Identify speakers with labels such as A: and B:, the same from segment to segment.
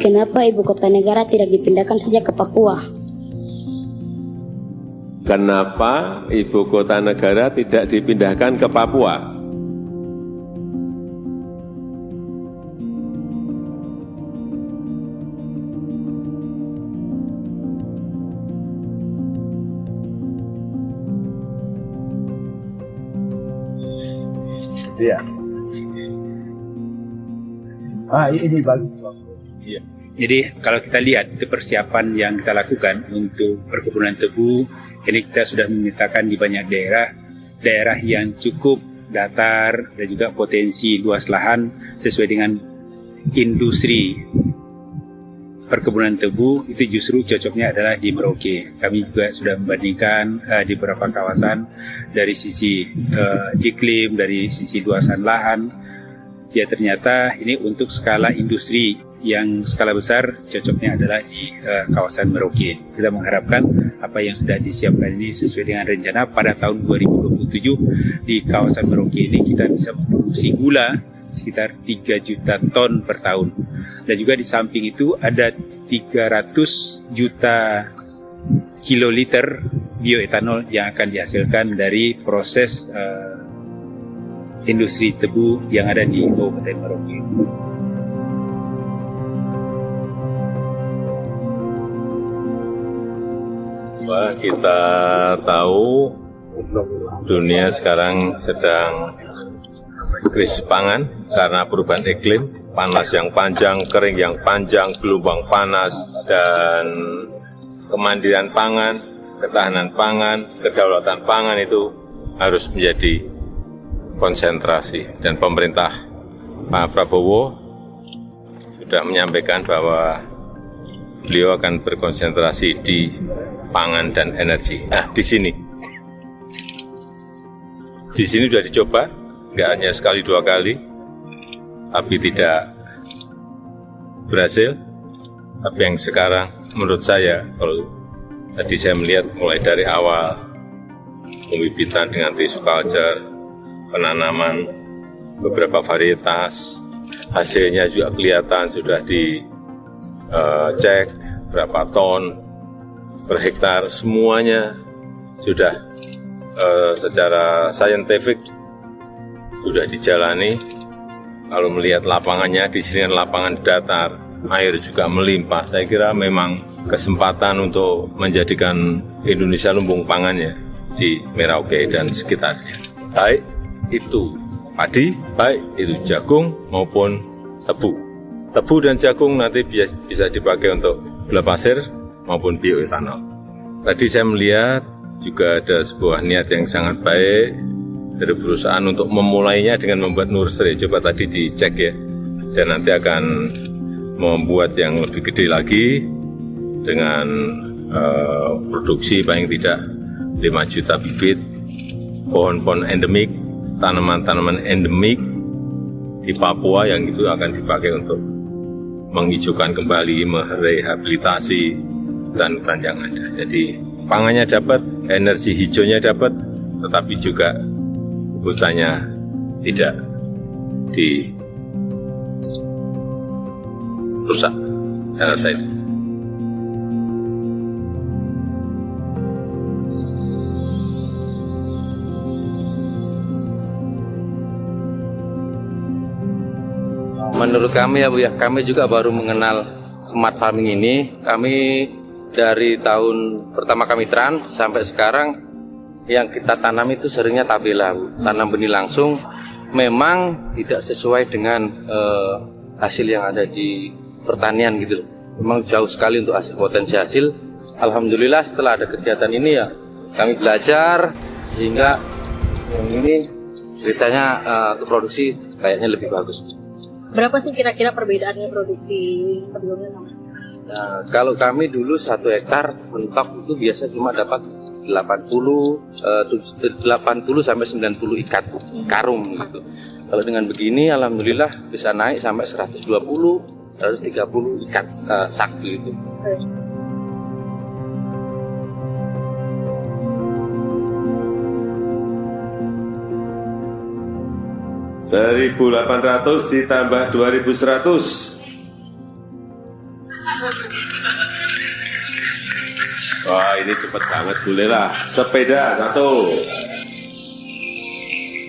A: Kenapa ibu kota negara tidak dipindahkan saja ke Papua?
B: Kenapa ibu kota negara tidak dipindahkan ke Papua?
C: Iya. Ini bagus. Iya.
D: Jadi kalau kita lihat itu persiapan yang kita lakukan untuk perkebunan tebu, ini kita sudah memetakan di banyak daerah yang cukup datar dan juga potensi luas lahan sesuai dengan industri perkebunan tebu, itu justru cocoknya adalah di Merauke. Kami juga sudah membandingkan di beberapa kawasan dari sisi iklim, dari sisi luasan lahan. Ya ternyata ini untuk skala industri yang skala besar cocoknya adalah di kawasan Merauke. Kita mengharapkan apa yang sudah disiapkan ini sesuai dengan rencana pada tahun 2027 di kawasan Merauke ini kita bisa memproduksi gula sekitar 3 juta ton per tahun. Dan juga di samping itu ada 300 juta kiloliter bioetanol yang akan dihasilkan dari proses industri tebu yang ada di Kabupaten Merauke.
B: Wah, kita tahu dunia sekarang sedang krisis pangan karena perubahan iklim, panas yang panjang, kering yang panjang, gelombang panas, dan kemandirian pangan, ketahanan pangan, kedaulatan pangan itu harus menjadi konsentrasi. Dan pemerintah Pak Prabowo sudah menyampaikan bahwa beliau akan berkonsentrasi di pangan dan energi. Nah, di sini sudah dicoba, nggak hanya sekali dua kali, tapi tidak berhasil. Tapi yang sekarang menurut saya, kalau tadi saya melihat mulai dari awal pembibitan dengan tissue culture, penanaman beberapa varietas, hasilnya juga kelihatan sudah dicek berapa ton per hektar, semuanya sudah secara saintifik sudah dijalani. Kalau melihat lapangannya, di sini kan lapangan datar, air juga melimpah. Saya kira memang kesempatan untuk menjadikan Indonesia lumbung pangannya di Merauke dan sekitarnya. Baik itu padi, baik itu jagung maupun tebu. Tebu dan jagung nanti bisa dipakai untuk gula pasir maupun bioetanol. Tadi saya melihat juga ada sebuah niat yang sangat baik dari perusahaan untuk memulainya dengan membuat nursery. Coba tadi dicek ya, dan nanti akan membuat yang lebih gede lagi dengan produksi paling tidak 5 juta bibit pohon-pohon endemik, tanaman-tanaman endemik di Papua yang itu akan dipakai untuk menghijaukan kembali, merehabilitasi hutan-hutan yang ada. Jadi pangannya dapat, energi hijaunya dapat, tetapi juga hutannya tidak dirusak. Saya rasa itu.
E: Menurut kami ya Bu ya, kami juga baru mengenal smart farming ini. Kami dari tahun pertama kami tran sampai sekarang yang kita tanam itu seringnya tabela Bu. Tanam benih langsung memang tidak sesuai dengan hasil yang ada di pertanian gitu. Memang jauh sekali untuk potensi hasil. Alhamdulillah setelah ada kegiatan ini ya kami belajar sehingga yang ini ceritanya untuk produksi kayaknya lebih bagus.
F: Berapa sih kira-kira perbedaannya produksi sebelumnya?
E: Nah, kalau kami dulu 1 hektar mentok itu biasa cuma dapat 80 sampai 90 ikat karung gitu. Kalau dengan begini alhamdulillah bisa naik sampai 120, 130 ikat sak gitu.
B: 1.800 ditambah 2.100 Wah, ini cepat banget, bolehlah. Sepeda satu.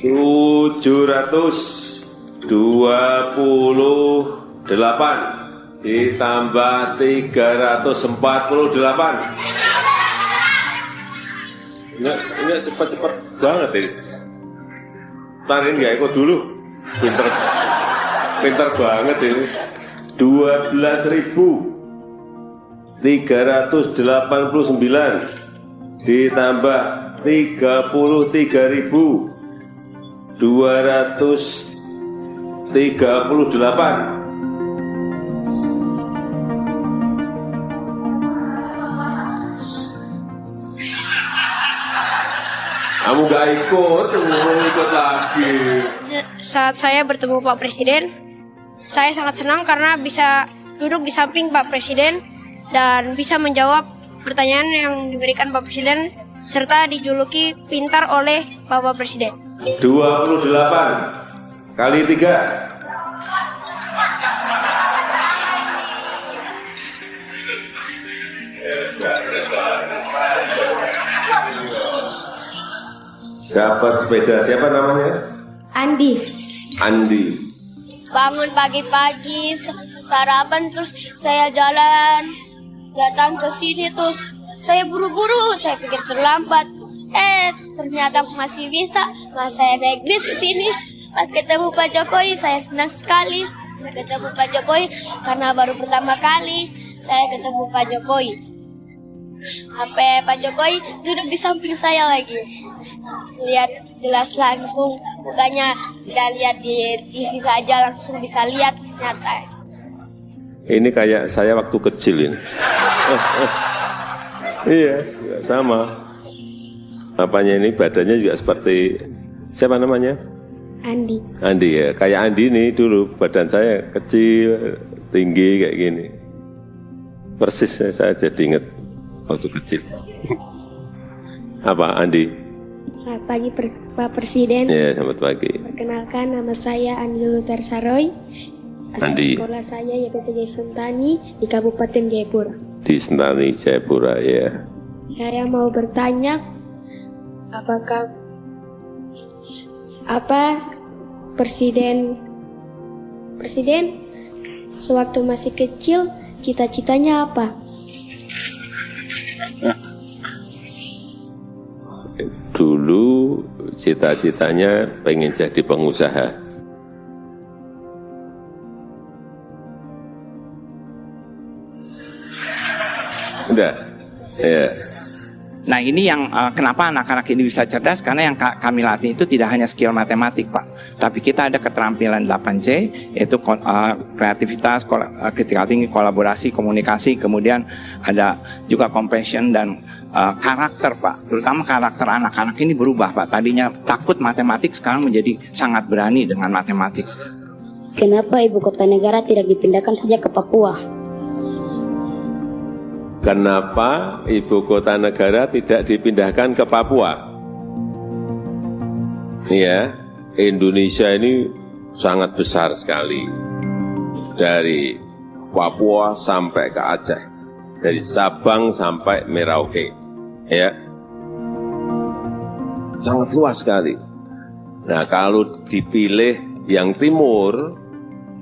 B: 728 ditambah 348. Ini cepat-cepat banget ini. Ntar ini nggak ikut dulu. Pinter banget ini. 12.389 ditambah 33.238. Kamu gak ikut, ikut lagi.
G: Saat saya bertemu Pak Presiden, saya sangat senang karena bisa duduk di samping Pak Presiden dan bisa menjawab pertanyaan yang diberikan Pak Presiden serta dijuluki pintar oleh Bapak Presiden.
B: 28 kali 3. Dapat sepeda, siapa namanya?
A: Andi.
B: Andi.
G: Bangun pagi-pagi, sarapan, terus saya jalan, datang ke sini tuh. Saya buru-buru, saya pikir terlambat. Ternyata masih bisa. Mas saya naik bis ke sini. Pas ketemu Pak Jokowi, saya senang sekali. Saya ketemu Pak Jokowi karena baru pertama kali saya ketemu Pak Jokowi. Sampai Pak Jokowi duduk di samping saya lagi. Lihat jelas langsung mukanya, tidak lihat di TV saja, langsung bisa lihat nyata.
B: Ini kayak saya waktu kecil ini. Iya, sama. Apanya ini badannya juga seperti siapa namanya?
A: Andi.
B: Andi ya, kayak Andi nih dulu badan saya kecil, tinggi kayak gini. Persis saya jadi ingat waktu kecil. Apa Andi?
A: Selamat pagi Pak Presiden.
B: Ya, selamat pagi.
A: Perkenalkan, nama saya Andi Luther Saroy. Asal
B: Andi.
A: sekolah saya YPTJ Sentani di Kabupaten Jayapura.
B: Di Sentani, Jayapura ya.
A: Saya mau bertanya, apa Presiden sewaktu masih kecil cita-citanya apa?
B: Dulu cita-citanya pengen jadi pengusaha. Udah, ya.
H: Nah ini yang kenapa anak-anak ini bisa cerdas, karena yang kami latih itu tidak hanya skill matematik Pak, tapi kita ada keterampilan 8C, yaitu kreativitas, critical thinking, kolaborasi, komunikasi, kemudian ada juga compassion dan karakter Pak. Terutama karakter anak-anak ini berubah Pak, tadinya takut matematik sekarang menjadi sangat berani dengan matematik.
A: Kenapa ibu kota negara tidak dipindahkan saja ke Papua?
B: Kenapa ibu kota negara tidak dipindahkan ke Papua? Ya, Indonesia ini sangat besar sekali. Dari Papua sampai ke Aceh, dari Sabang sampai Merauke, ya, sangat luas sekali. Nah, kalau dipilih yang timur,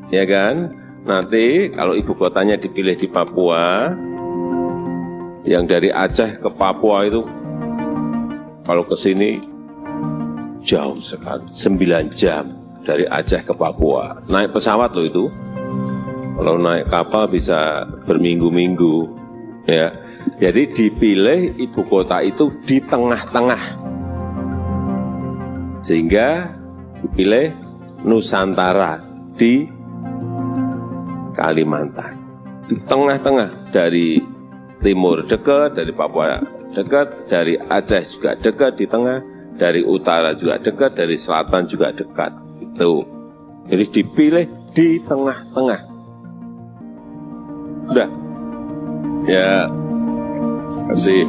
B: ya kan, nanti kalau ibu kotanya dipilih di Papua, yang dari Aceh ke Papua itu kalau ke sini jauh sekali, 9 jam dari Aceh ke Papua. Naik pesawat loh itu. Kalau naik kapal bisa berminggu-minggu. Ya. Jadi dipilih ibu kota itu di tengah-tengah. Sehingga dipilih Nusantara di Kalimantan. Di tengah-tengah, dari timur dekat, dari Papua dekat, dari Aceh juga dekat di tengah, dari utara juga dekat, dari selatan juga dekat. Itu. Jadi dipilih di tengah-tengah. Udah. Ya. Terima kasih.